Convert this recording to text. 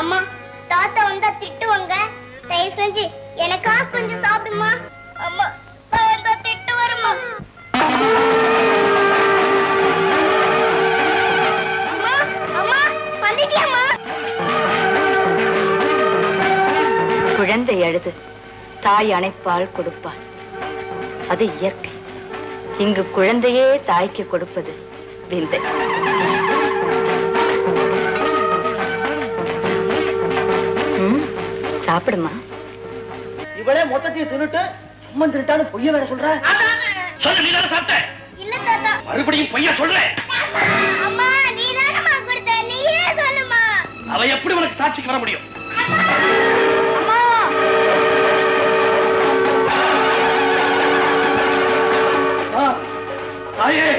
அம்மா தாத்தா வந்தா திட்டுவாங்க, தயவு செஞ்சு எனக்கா கொஞ்சம் சாப்பிடுமா. அம்மா வந்தா திட்டு வருமா. அம்மா அம்மா வந்துட்டியாம்மா? குழந்தை அழுது தாய் அணைப்பால் கொடுப்பாள், அது இயற்கை. இங்கு குழந்தையே தாய்க்கு கொடுப்பது விந்தை. சாப்பிடுமா. இவளே மொத்தத்தையும் தின்னுட்டு சும்மந்திட்டான்னு பொய்ய வேற சொல்ற. சொல்லு, நீ தானே சாப்பிட்ட? இல்ல தாத்தா. மறுபடியும் பொய்யா சொல்ற? அம்மா நீ தானம்மா கொடுத்த, நீயே சொல்லுமா. அவ எப்படி உனக்கு சாட்சிக்கு வர முடியும்? அம்மா தாயே,